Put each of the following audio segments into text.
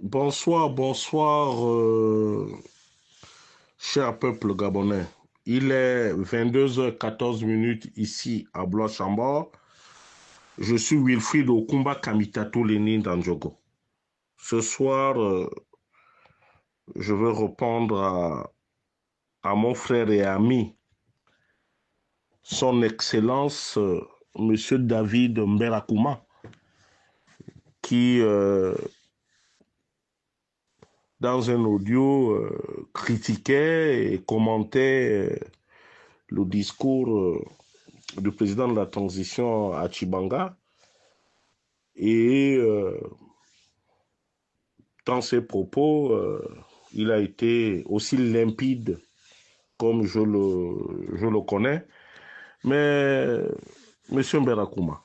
Bonsoir, bonsoir, cher peuple gabonais. Il est 22h14 ici à Blois-Chambord. Je suis Wilfried Okumba Kamitato Lénine Danjogo. Ce soir, je veux répondre à mon frère et ami, son Excellence, Monsieur David Mberakouma, qui, dans un audio, critiquait et commentait le discours du président de la transition à Tchibanga et dans ses propos, il a été aussi limpide comme je le connais. Mais, Monsieur Mberakouma,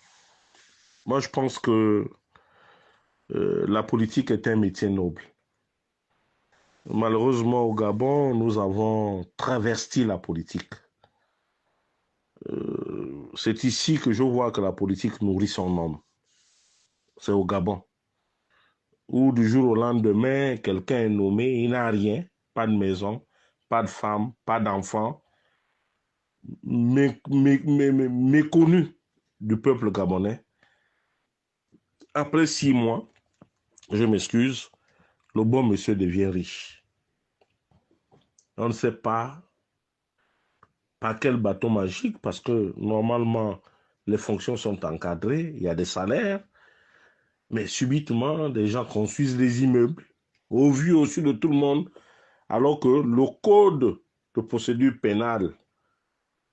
moi je pense que la politique est un métier noble. Malheureusement, au Gabon, nous avons travesti la politique. C'est ici que je vois que la politique nourrit son homme. C'est au Gabon. Où du jour au lendemain, quelqu'un est nommé, il n'a rien, pas de maison, pas de femme, pas d'enfant, méconnu du peuple gabonais. Après 6 mois, je m'excuse, le bon monsieur devient riche. On ne sait pas par quel bâton magique, parce que normalement, les fonctions sont encadrées, il y a des salaires, mais subitement, des gens construisent des immeubles, au vu aussi de tout le monde, alors que le code de procédure pénale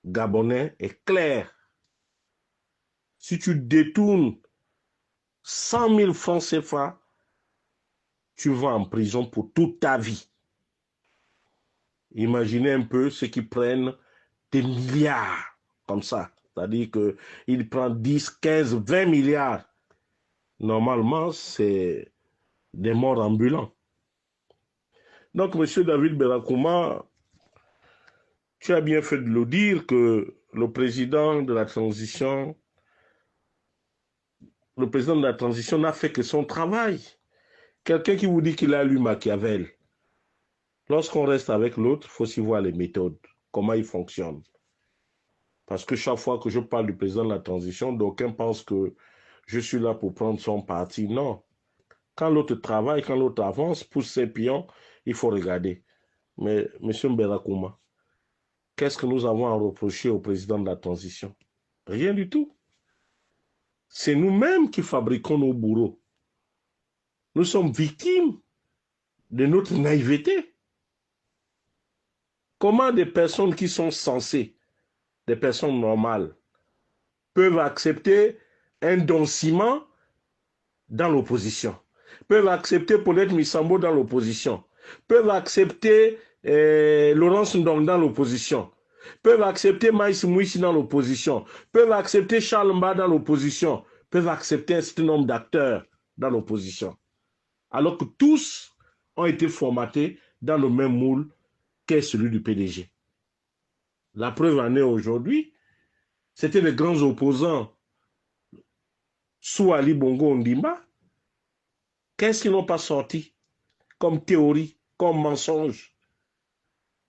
gabonais est clair. Si tu détournes 100 000 francs CFA, tu vas en prison pour toute ta vie. Imaginez un peu ceux qui prennent des milliards comme ça. C'est-à-dire qu'ils prennent 10, 15, 20 milliards. Normalement, c'est des morts ambulants. Donc, M. David Mberakouma, tu as bien fait de le dire que le président de la transition n'a fait que son travail. Quelqu'un qui vous dit qu'il a lu Machiavel, lorsqu'on reste avec l'autre, il faut s'y voir les méthodes, comment il fonctionne. Parce que chaque fois que je parle du président de la transition, d'aucuns pensent que je suis là pour prendre son parti. Non. Quand l'autre travaille, quand l'autre avance, pousse ses pions, il faut regarder. Mais, M. Mberakouma, qu'est-ce que nous avons à reprocher au président de la transition? Rien du tout. C'est nous-mêmes qui fabriquons nos bourreaux. Nous sommes victimes de notre naïveté. Comment des personnes qui sont censées, des personnes normales, peuvent accepter un Don Simon dans l'opposition, peuvent accepter Paulette Missambo dans l'opposition, peuvent accepter Laurence Ndong dans l'opposition, peuvent accepter Maïs Mouissi dans l'opposition, peuvent accepter Charles Mba dans l'opposition, peuvent accepter un certain nombre d'acteurs dans l'opposition. Alors que tous ont été formatés dans le même moule qu'est celui du PDG. La preuve en est aujourd'hui, c'était les grands opposants sous Ali Bongo Ondimba. Qu'est-ce qu'ils n'ont pas sorti comme théorie, comme mensonge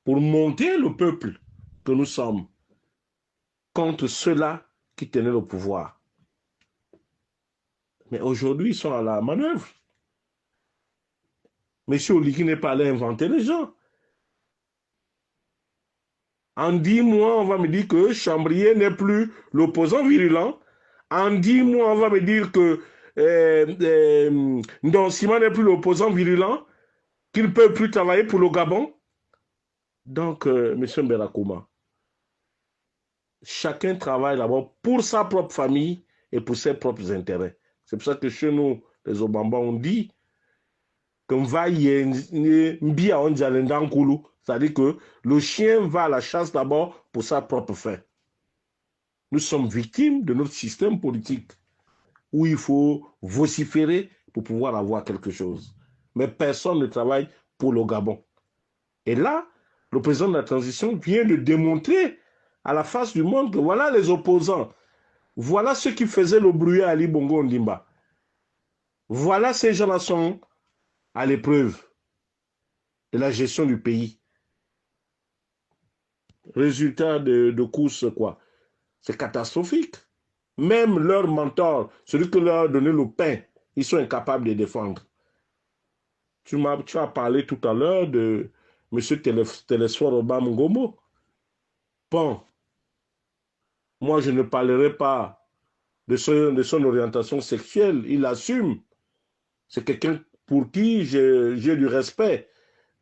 pour monter le peuple que nous sommes contre ceux-là qui tenaient le pouvoir? Mais aujourd'hui, ils sont à la manœuvre. Monsieur Oligui n'est pas allé inventer les gens. En 10 mois, on va me dire que Chambrier n'est plus l'opposant virulent. En 10 mois, on va me dire que Ndon Simon n'est plus l'opposant virulent, qu'il ne peut plus travailler pour le Gabon. Donc, M. Mberakouma, chacun travaille d'abord pour sa propre famille et pour ses propres intérêts. C'est pour ça que chez nous, les Obamba, on dit c'est-à-dire que le chien va à la chasse d'abord pour sa propre fin. Nous sommes victimes de notre système politique où il faut vociférer pour pouvoir avoir quelque chose. Mais personne ne travaille pour le Gabon. Et là, le président de la transition vient de démontrer à la face du monde que voilà les opposants. Voilà ceux qui faisaient le bruit à Ali Bongo Ondimba. Voilà ces gens-là sont à l'épreuve de la gestion du pays. Résultat de course, quoi. C'est catastrophique. Même leur mentor, celui qui leur a donné le pain, ils sont incapables de défendre. Tu as parlé tout à l'heure de M. Télésphore Obama Ngomo. Bon, moi je ne parlerai pas de son orientation sexuelle. Il assume. C'est quelqu'un pour qui j'ai du respect.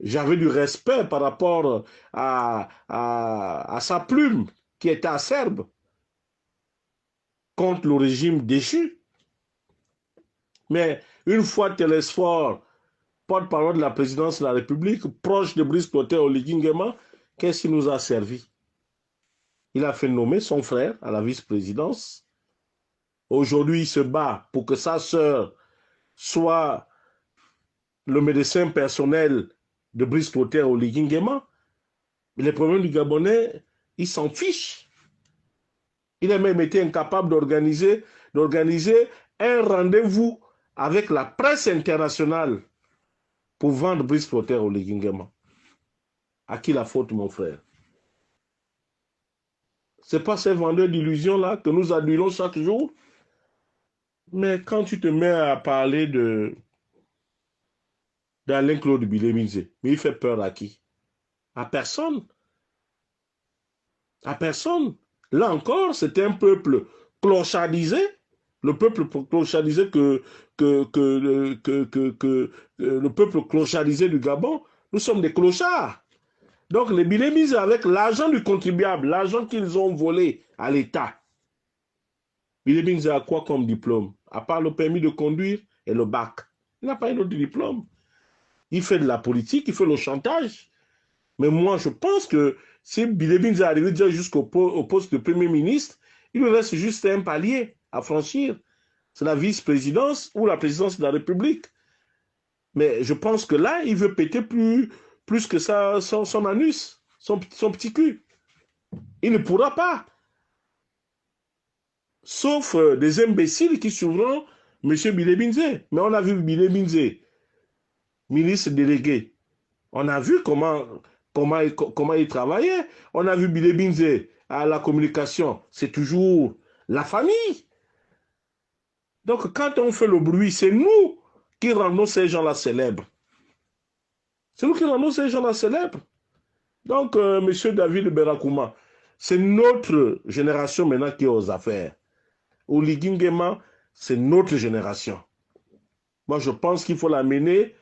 J'avais du respect par rapport à sa plume qui était acerbe contre le régime déchu. Mais une fois Télésphore, porte-parole de la présidence de la République, proche de Brice Clotaire Oligui Nguema, qu'est-ce qu'il nous a servi? Il a fait nommer son frère à la vice-présidence. Aujourd'hui, il se bat pour que sa sœur soit le médecin personnel de Brice Clotaire Oligui Nguema. Les problèmes du Gabonais, il s'en fiche. Il a même été incapable d'organiser un rendez-vous avec la presse internationale pour vendre Brice Clotaire Oligui Nguema. À qui la faute, mon frère? Ce n'est pas ces vendeurs d'illusions-là que nous adulons chaque jour. Mais quand tu te mets à parler d'Alain-Claude Biléminzé, mais il fait peur à qui? À personne. À personne. Là encore, c'est un peuple clochardisé. Le peuple clochardisé le peuple clochardisé du Gabon, nous sommes des clochards. Donc les Biléminzé, avec l'argent du contribuable, l'argent qu'ils ont volé à l'État, Biléminzé a quoi comme diplôme? À part le permis de conduire et le bac. Il n'a pas un autre diplôme. Il fait de la politique, il fait le chantage. Mais moi, je pense que si Biléminzé est arrivé déjà jusqu'au poste de Premier ministre, il lui reste juste un palier à franchir. C'est la vice-présidence ou la présidence de la République. Mais je pense que là, il veut péter plus que ça, son anus, son petit cul. Il ne pourra pas. Sauf des imbéciles qui suivront M. Biléminzé. Mais on a vu Biléminzé, ministre délégué. On a vu comment il travaillait. On a vu Biléminzé à la communication. C'est toujours la famille. Donc, quand on fait le bruit, c'est nous qui rendons ces gens-là célèbres. C'est nous qui rendons ces gens-là célèbres. Donc, M. David Berakouma, c'est notre génération maintenant qui est aux affaires. Oligui Nguema, c'est notre génération. Moi, je pense qu'il faut l'amener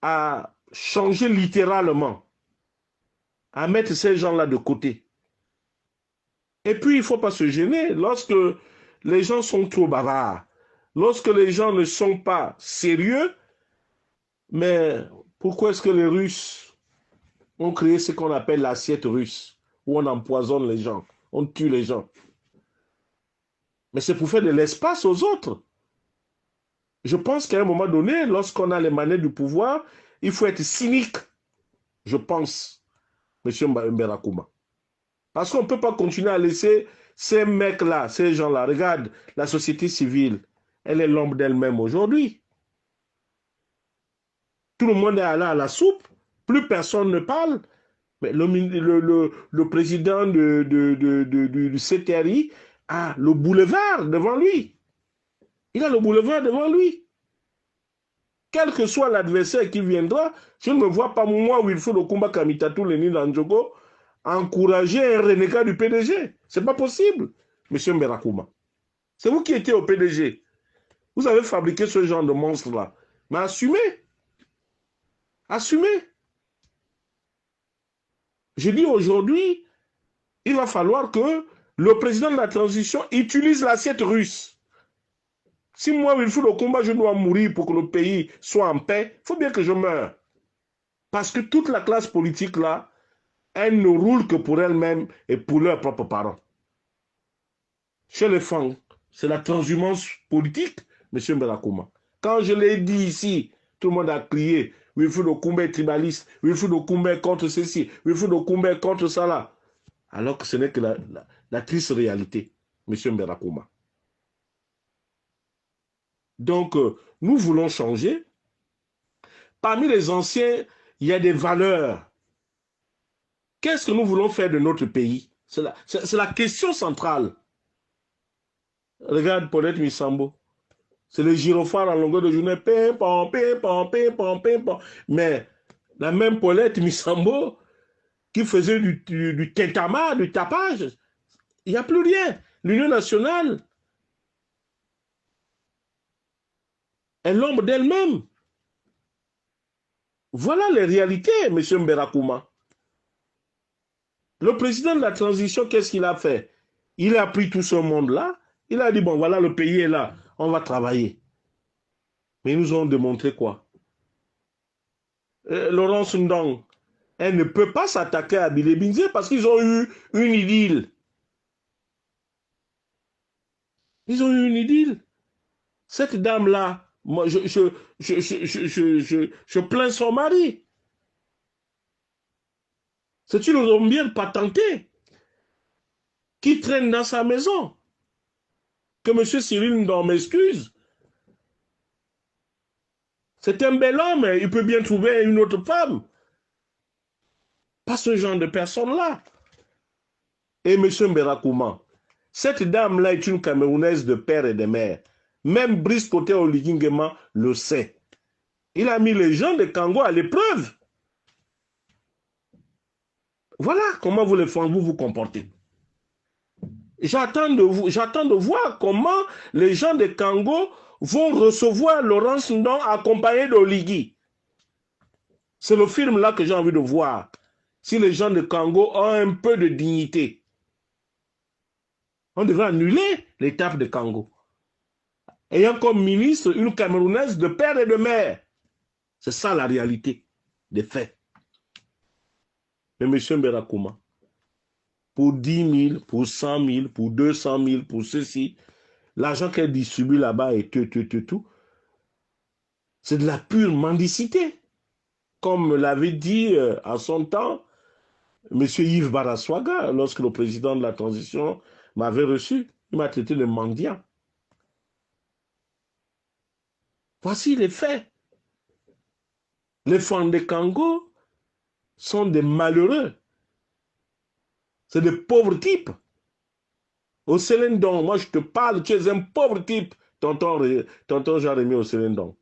à changer littéralement, à mettre ces gens-là de côté. Et puis, il ne faut pas se gêner lorsque les gens sont trop bavards, lorsque les gens ne sont pas sérieux. Mais pourquoi est-ce que les Russes ont créé ce qu'on appelle l'assiette russe, où on empoisonne les gens, on tue les gens? Mais c'est pour faire de l'espace aux autres. Je pense qu'à un moment donné, lorsqu'on a les manettes du pouvoir, il faut être cynique, je pense, M. Mberakouma. Parce qu'on ne peut pas continuer à laisser ces mecs-là, ces gens-là. Regarde, la société civile, elle est l'ombre d'elle-même aujourd'hui. Tout le monde est allé à la soupe, plus personne ne parle. Mais le président du CTRI a le boulevard devant lui. Il a le boulevard devant lui. Quel que soit l'adversaire qui viendra, je ne me vois pas, moi, Wilfred Okumba Kamitatou, Lénine Andjogo, encourager un renégat du PDG. Ce n'est pas possible, M. Mberakouma. C'est vous qui étiez au PDG. Vous avez fabriqué ce genre de monstre-là. Mais assumez. Assumez. Je dis aujourd'hui, il va falloir que le président de la transition utilise l'assiette russe. Si moi, Wilfred Okumba, je dois mourir pour que le pays soit en paix, il faut bien que je meure. Parce que toute la classe politique là, elle ne roule que pour elle-même et pour leurs propres parents. Chez les femmes, c'est la transhumance politique, M. Mberakouma. Quand je l'ai dit ici, tout le monde a crié, Wilfred Okumba est tribaliste, Wilfred Okumba est contre ceci, Wilfred Okumba est contre ça là. Alors que ce n'est que la triste réalité, M. Mberakouma. Donc, nous voulons changer, parmi les anciens, il y a des valeurs. Qu'est-ce que nous voulons faire de notre pays? C'est la question centrale. Regarde Paulette Misambo. C'est le gyrophare en longueur de journée. Pim, pam, pim, pam, pim, pam, pim, pam. Mais la même Paulette Misambo qui faisait du tintamarre, du tapage, il n'y a plus rien. L'Union nationale est l'ombre d'elle-même. Voilà les réalités, M. Mberakouma. Le président de la transition, qu'est-ce qu'il a fait? Il a pris tout ce monde-là, il a dit, bon, voilà, le pays est là, on va travailler. Mais ils nous ont démontré quoi? Laurence Ndong, elle ne peut pas s'attaquer à Bilé Binzé parce qu'ils ont eu une idylle. Ils ont eu une idylle. Cette dame-là, moi, je plains son mari. C'est une Colombienne patentée qui traîne dans sa maison. Que M. Cyril Ndong m'excuse. C'est un bel homme, il peut bien trouver une autre femme. Pas ce genre de personne-là. Et M. Mberakouma, cette dame-là est une Camerounaise de père et de mère. Même Brice Côté Oligingema le sait. Il a mis les gens de Kango à l'épreuve. Voilà comment vous les femmes vous comportez. J'attends de voir comment les gens de Kango vont recevoir Laurence Ndong accompagné d'Oligui. C'est le film là que j'ai envie de voir. Si les gens de Kango ont un peu de dignité, on devrait annuler l'étape de Kango. Ayant comme ministre une Camerounaise de père et de mère. C'est ça la réalité des faits. Mais M. Mberakouma, pour 10 000, pour 100 000, pour 200 000, pour ceci, l'argent qu'elle distribue là-bas et tout, c'est de la pure mendicité. Comme l'avait dit en son temps M. Yves Baraswaga, lorsque le président de la transition m'avait reçu, il m'a traité de mendiant. Voici les faits. Les Fondé Kango sont des malheureux. C'est des pauvres types. Au Célendon, moi je te parle, tu es un pauvre type, tonton Jean-Rémy au Célendon.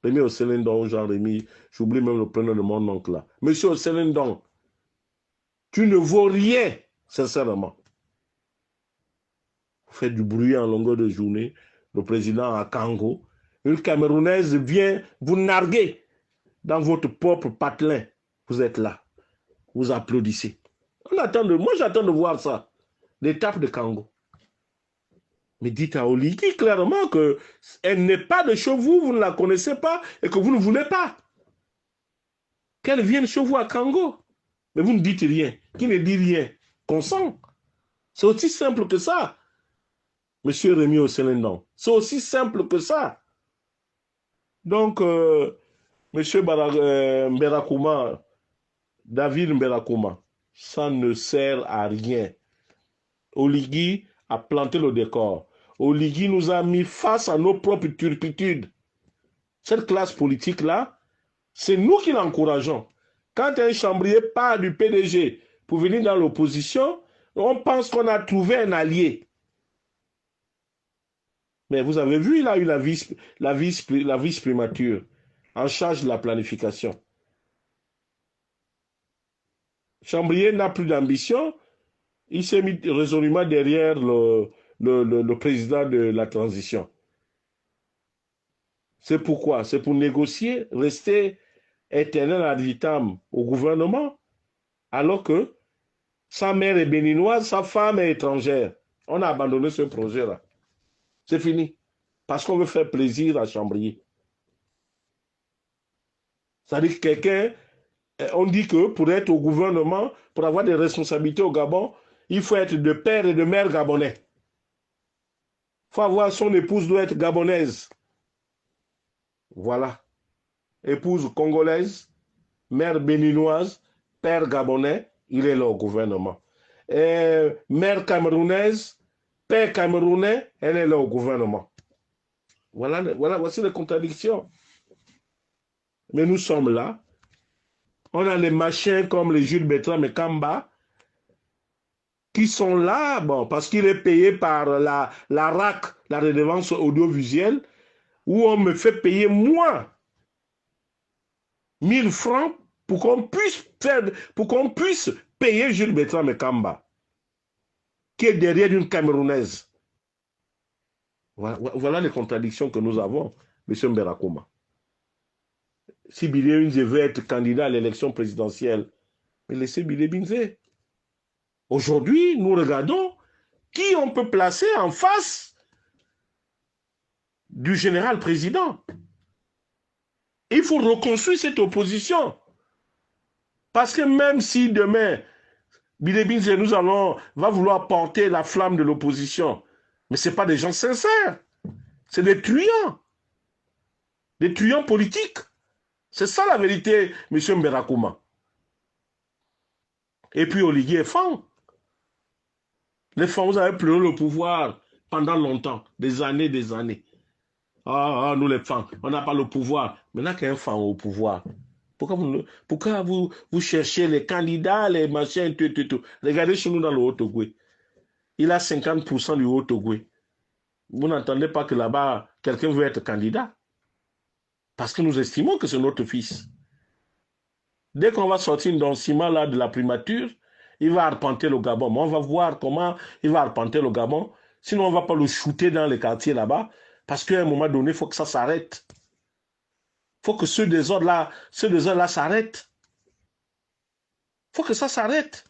Rémy au Célendon, Jean-Rémy, j'oublie même le prénom de mon oncle là. Monsieur au Célendon, tu ne vaux rien, sincèrement. Vous faites du bruit en longueur de journée, le président à Kango. Une Camerounaise vient vous narguer dans votre propre patelin. Vous êtes là, vous applaudissez. Moi j'attends de voir ça, l'étape de Kango. Mais dites à Oligui clairement qu'elle n'est pas de chez vous, vous ne la connaissez pas et que vous ne voulez pas. Qu'elle vienne chez vous à Kango. Mais vous ne dites rien. Qui ne dit rien consent. C'est aussi simple que ça. Monsieur Rémy Oselendon. C'est aussi simple que ça. Donc, monsieur Mberakouma, David Mberakouma, ça ne sert à rien. Oligui a planté le décor. Oligui nous a mis face à nos propres turpitudes. Cette classe politique-là, c'est nous qui l'encourageons. Quand un chambrier part du PDG pour venir dans l'opposition, on pense qu'on a trouvé un allié. Mais vous avez vu, il a eu la vice-primature en charge de la planification. Chambrier n'a plus d'ambition. Il s'est mis résolument derrière le président de la transition. C'est pourquoi? C'est pour négocier, rester éternel ad vitam au gouvernement, alors que sa mère est béninoise, sa femme est étrangère. On a abandonné ce projet-là. C'est fini. Parce qu'on veut faire plaisir à Chambrier. C'est-à-dire que quelqu'un, on dit que pour être au gouvernement, pour avoir des responsabilités au Gabon, il faut être de père et de mère gabonais. Il faut avoir son épouse doit être gabonaise. Voilà. Épouse congolaise, mère béninoise, père gabonais, il est là au gouvernement. Et mère camerounaise, père camerounais, elle est là au gouvernement. Voici les contradictions. Mais nous sommes là. On a les machins comme les Jules Bertrand Mekamba qui sont là, bon, parce qu'il est payé par la RAC, la redevance audiovisuelle, où on me fait payer moins 1000 francs pour qu'on puisse payer Jules Bertrand Mekamba, qui est derrière une Camerounaise. Voilà les contradictions que nous avons, M. Mberakouma. Si Bilé Binze veut être candidat à l'élection présidentielle, mais laissez Bilé Binze. Aujourd'hui, nous regardons qui on peut placer en face du général président. Il faut reconstruire cette opposition. Parce que même si demain, Bilé Binze va vouloir porter la flamme de l'opposition, mais ce n'est pas des gens sincères. C'est des truands politiques. C'est ça la vérité, M. Mberakouma. Et puis Olivier Fan. Les femmes, vous avez pleuré le pouvoir pendant longtemps, des années, des années. Nous les femmes, on n'a pas le pouvoir. Maintenant qu'il y a un femme au pouvoir, pourquoi vous cherchez les candidats, les machins, tout. Regardez chez nous dans le Haut-Togo. Il a 50% du Haut-Togo. Vous n'entendez pas que là-bas, quelqu'un veut être candidat? Parce que nous estimons que c'est notre fils. Dès qu'on va sortir d'un ciment là de la primature, il va arpenter le Gabon. Mais on va voir comment il va arpenter le Gabon. Sinon, on ne va pas le shooter dans les quartiers là-bas. Parce qu'à un moment donné, il faut que ça s'arrête. Il faut que ceux des ordres là s'arrêtent. Il faut que ça s'arrête.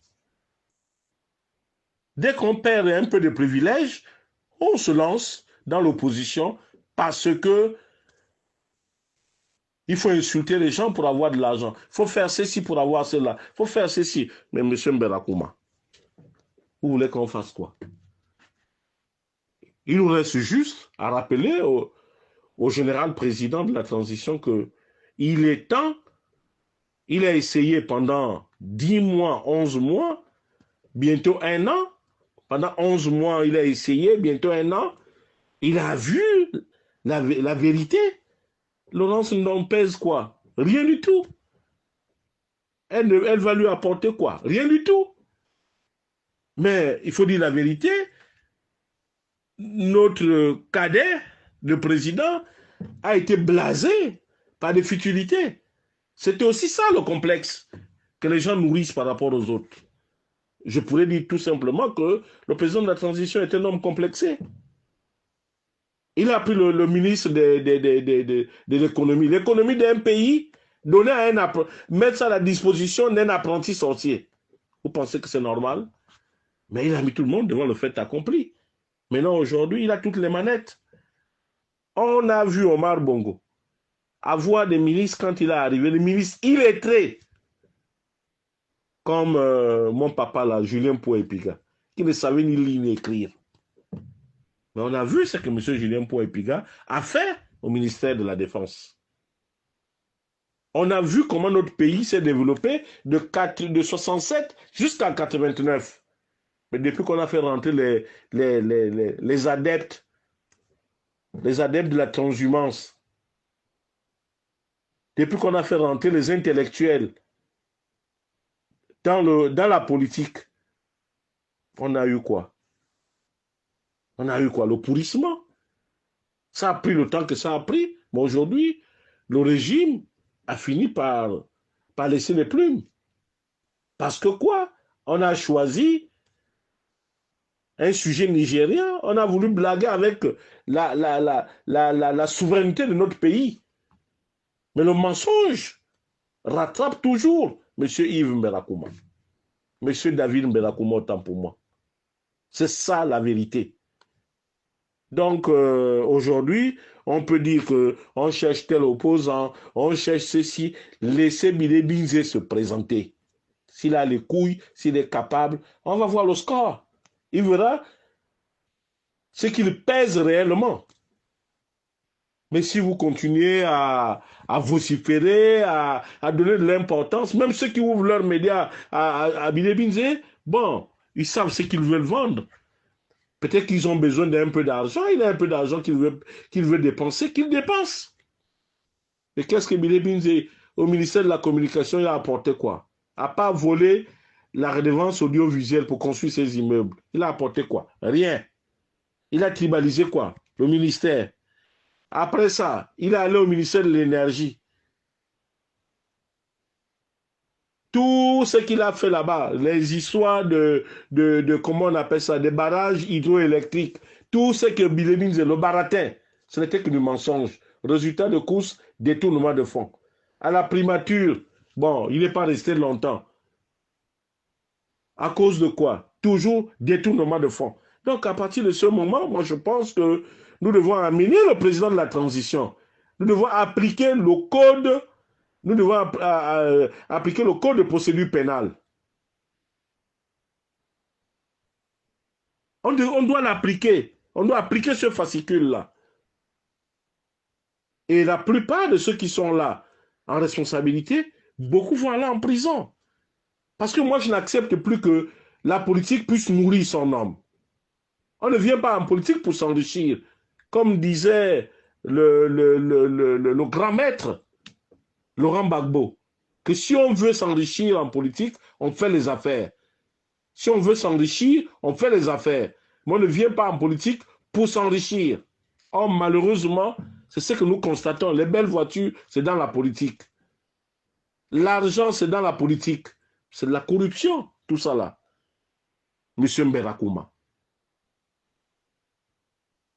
Dès qu'on perd un peu de privilèges, on se lance dans l'opposition parce que il faut insulter les gens pour avoir de l'argent. Il faut faire ceci pour avoir cela. Il faut faire ceci. Mais M. Mberakouma, vous voulez qu'on fasse quoi? Il nous reste juste à rappeler au général président de la transition qu'il est temps, il a essayé pendant 10 mois, 11 mois, bientôt 1 an. Pendant 11 mois, il a essayé, bientôt 1 an. Il a vu la vérité. Laurence Ndong pèse quoi? Rien du tout. Elle va lui apporter quoi? Rien du tout. Mais il faut dire la vérité. Notre cadet, le président, a été blasé par des futilités. C'était aussi ça le complexe que les gens nourrissent par rapport aux autres. Je pourrais dire tout simplement que le président de la transition est un homme complexé. Il a pris le ministre de l'économie. L'économie d'un pays, mettre ça à la disposition d'un apprenti sorcier. Vous pensez que c'est normal? Mais il a mis tout le monde devant le fait accompli. Maintenant, aujourd'hui, il a toutes les manettes. On a vu Omar Bongo avoir des ministres quand il est arrivé, des ministres illettrés, comme mon papa, là, Julien Pouet-Piga, qui ne savait ni lire ni écrire. Mais on a vu ce que M. Julien Pouet-Piga a fait au ministère de la Défense. On a vu comment notre pays s'est développé de 67 jusqu'à 89. Mais depuis qu'on a fait rentrer les adeptes de la transhumance, depuis qu'on a fait rentrer les intellectuels dans la politique, on a eu quoi? On a eu quoi? Le pourrissement. Ça a pris le temps que ça a pris, mais aujourd'hui, le régime a fini par laisser les plumes. Parce que quoi? On a choisi un sujet nigérien, on a voulu blaguer avec la souveraineté de notre pays. Mais le mensonge rattrape toujours M. Yves Mberakouma. M. David Mberakouma, autant pour moi. C'est ça la vérité. Donc, aujourd'hui, on peut dire qu'on cherche tel opposant, on cherche ceci. Laissez Bilé Binze se présenter. S'il a les couilles, s'il est capable, on va voir le score. Il verra ce qu'il pèse réellement. Mais si vous continuez à vociférer, à donner de l'importance, même ceux qui ouvrent leurs médias à Bilé Binze, bon, ils savent ce qu'ils veulent vendre. Peut-être qu'ils ont besoin d'un peu d'argent, il a un peu d'argent qu'il veut dépenser, qu'il dépense. Et qu'est-ce que Billy Binze, au ministère de la Communication, il a apporté quoi? À part voler la redevance audiovisuelle pour construire ses immeubles. Il a apporté quoi? Rien. Il a tribalisé quoi? Le ministère. Après ça, il est allé au ministère de l'Énergie. Tout ce qu'il a fait là-bas, les histoires comment on appelle ça, des barrages hydroélectriques, tout ce que Billy Binze, le baratin, ce n'était que du mensonge. Résultat de course, détournement de fonds. À la primature, bon, il n'est pas resté longtemps. À cause de quoi? Toujours détournement de fonds. Donc, à partir de ce moment, moi, je pense que nous devons amener le président de la transition. Nous devons appliquer le code, nous devons appliquer le code de procédure pénale. On doit l'appliquer. On doit appliquer ce fascicule-là. Et la plupart de ceux qui sont là en responsabilité, beaucoup vont aller en prison. Parce que moi, je n'accepte plus que la politique puisse nourrir son homme. On ne vient pas en politique pour s'enrichir. Comme disait le grand maître, Laurent Gbagbo, que si on veut s'enrichir en politique, on fait les affaires. Si on veut s'enrichir, on fait les affaires. Mais on ne vient pas en politique pour s'enrichir. Or, malheureusement, c'est ce que nous constatons. Les belles voitures, c'est dans la politique. L'argent, c'est dans la politique. C'est de la corruption, tout ça là. Monsieur Mberakouma.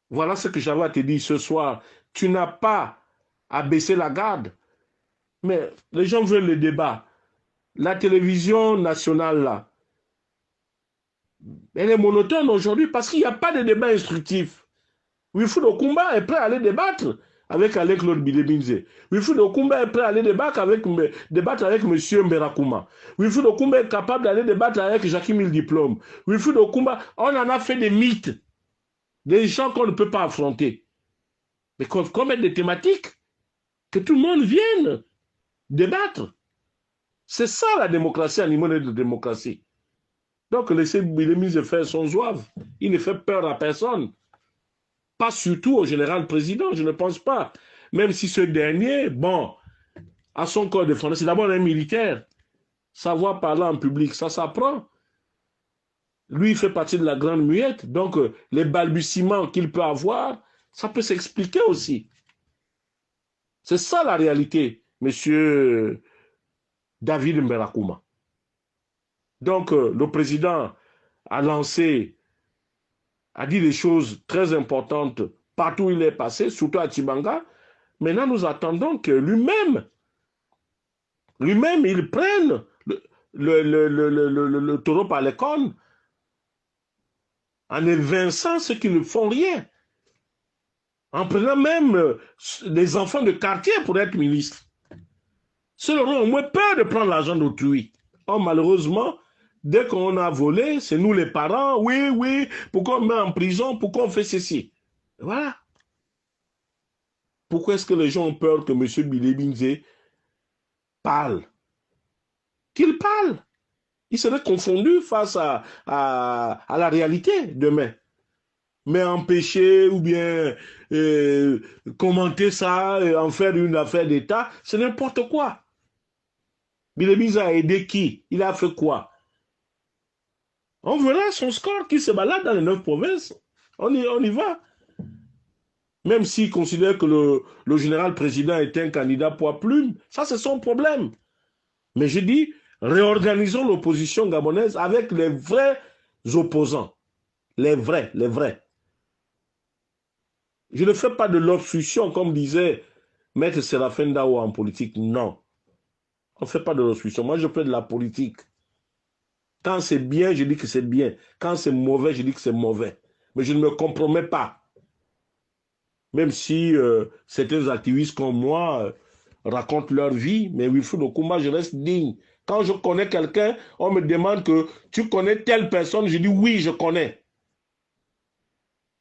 Voilà ce que j'avais à te dire ce soir. Tu n'as pas à baisser la garde. Mais les gens veulent le débat. La télévision nationale, là, elle est monotone aujourd'hui parce qu'il n'y a pas de débat instructif. Wilfried Okumba est prêt à aller débattre avec Alain-Claude Billy Binze. Wilfried Okumba est prêt à aller débattre avec M. Mberakouma. Wilfried Okumba est capable d'aller débattre avec Jacques Mille Diplôme. Wilfried Okumba, on en a fait des mythes, des gens qu'on ne peut pas affronter. Mais qu'on mette des thématiques, que tout le monde vienne débattre. C'est ça la démocratie, animaux de démocratie. Donc laissez Billy Binze faire son zouave. Il ne fait peur à personne. Pas surtout au général président, je ne pense pas. Même si ce dernier, bon, a son corps de défense, c'est d'abord un militaire. Savoir parler en public, ça s'apprend. Lui, il fait partie de la grande muette. Donc, les balbutiements qu'il peut avoir, ça peut s'expliquer aussi. C'est ça la réalité, monsieur David Mberakouma. Donc, le président a lancé, a dit des choses très importantes partout où il est passé, surtout à Tibanga. Maintenant, nous attendons que lui-même, il prenne le taureau par les cornes en évinçant ceux qui ne font rien, en prenant même des enfants de quartier pour être ministre. Ceux auront au moins peur de prendre l'argent d'autrui. Or, malheureusement, dès qu'on a volé, c'est nous les parents, oui, pourquoi on met en prison, pourquoi on fait ceci. Voilà. Pourquoi est-ce que les gens ont peur que M. Billy Binze parle? Qu'il parle. Il serait confondu face à la réalité demain. Mais empêcher ou bien commenter ça, en faire une affaire d'État, c'est n'importe quoi. Billy Binze a aidé qui? Il a fait quoi? On verra son score qui se balade dans les 9 provinces. On y va. Même s'il considère que le général président est un candidat poids plume, ça c'est son problème. Mais je dis, réorganisons l'opposition gabonaise avec les vrais opposants. Les vrais. Je ne fais pas de l'obstruction, comme disait Maître Séraphin Dao en politique. Non. On ne fait pas de l'obstruction. Moi, je fais de la politique. Quand c'est bien, je dis que c'est bien. Quand c'est mauvais, je dis que c'est mauvais. Mais je ne me compromets pas. Même si certains activistes comme moi racontent leur vie, mais Wilfried Okumba, je reste digne. Quand je connais quelqu'un, on me demande que tu connais telle personne, je dis oui, je connais.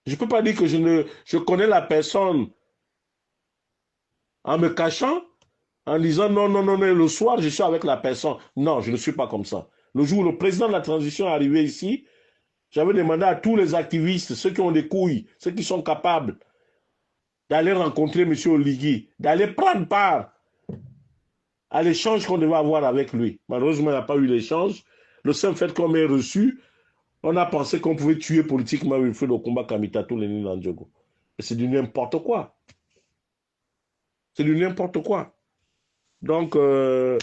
Je ne peux pas dire que je connais la personne en me cachant, en disant non, le soir, je suis avec la personne. Non, je ne suis pas comme ça. Le jour où le président de la transition est arrivé ici, j'avais demandé à tous les activistes, ceux qui ont des couilles, ceux qui sont capables, d'aller rencontrer M. Oligui, d'aller prendre part à l'échange qu'on devait avoir avec lui. Malheureusement, il n'y a pas eu l'échange. Le seul fait qu'on m'ait reçu, on a pensé qu'on pouvait tuer politiquement Wilfred Okumba Kamitatou Lénine Landjogo. C'est du n'importe quoi. C'est du n'importe quoi. Donc, M.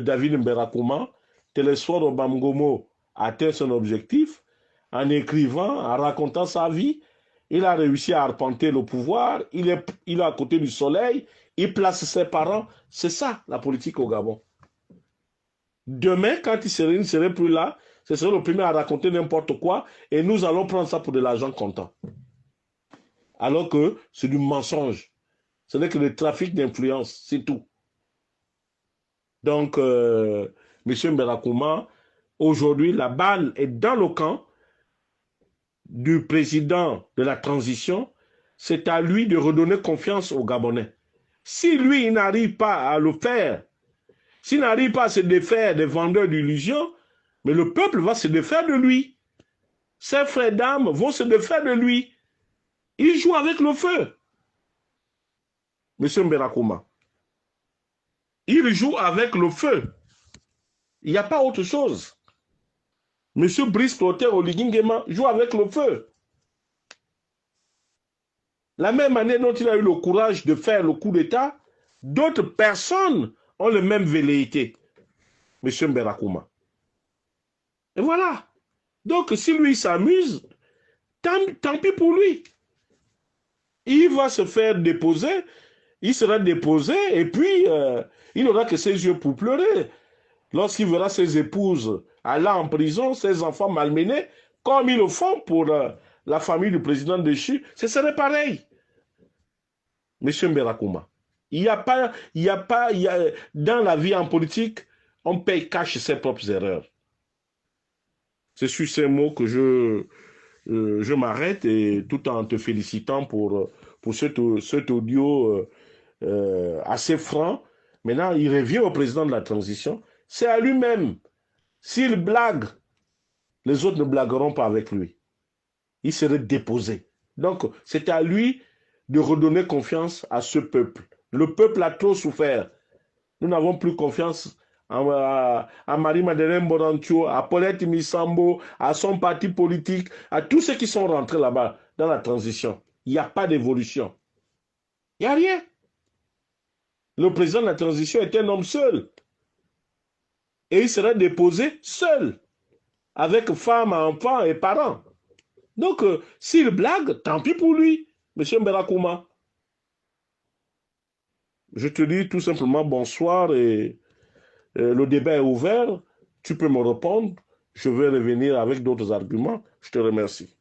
David Mberakouma, Télésphore Obamgomo a atteint son objectif en écrivant, en racontant sa vie. Il a réussi à arpenter le pouvoir. Il est à côté du soleil. Il place ses parents. C'est ça, la politique au Gabon. Demain, quand il ne serait plus là, ce serait le premier à raconter n'importe quoi et nous allons prendre ça pour de l'argent comptant. Alors que c'est du mensonge. Ce n'est que le trafic d'influence, c'est tout. Donc, M. Mberakouma, aujourd'hui, la balle est dans le camp du président de la transition. C'est à lui de redonner confiance aux Gabonais. Si lui, il n'arrive pas à le faire, s'il n'arrive pas à se défaire des vendeurs d'illusions, mais le peuple va se défaire de lui. Ses frères d'armes vont se défaire de lui. Il joue avec le feu. M. Mberakouma. Il joue avec le feu. Il n'y a pas autre chose. M. Brice Clotaire Oligui Nguema joue avec le feu. La même année dont il a eu le courage de faire le coup d'État, d'autres personnes ont le même velléité. M. Mberakouma. Et voilà. Donc, si lui s'amuse, tant pis pour lui. Il va se faire déposer, il sera déposé, et puis il n'aura que ses yeux pour pleurer. Lorsqu'il verra ses épouses aller en prison, ses enfants malmenés, comme ils le font pour la famille du président déchu, ce serait pareil. Monsieur Mberakouma, dans la vie en politique, on paye cash ses propres erreurs. C'est sur ces mots que je m'arrête et tout en te félicitant pour cet audio assez franc. Maintenant, il revient au président de la transition. C'est à lui-même. S'il blague, les autres ne blagueront pas avec lui. Il serait déposé. Donc, c'est à lui de redonner confiance à ce peuple. Le peuple a trop souffert. Nous n'avons plus confiance à Marie-Madeleine Borantio, à Paulette Misambo, à son parti politique, à tous ceux qui sont rentrés là-bas dans la transition. Il n'y a pas d'évolution. Il n'y a rien. Le président de la transition est un homme seul. Et il serait déposé seul, avec femme, enfants et parents. Donc, s'il blague, tant pis pour lui, M. Mberakouma. Je te dis tout simplement bonsoir et le débat est ouvert. Tu peux me répondre. Je vais revenir avec d'autres arguments. Je te remercie.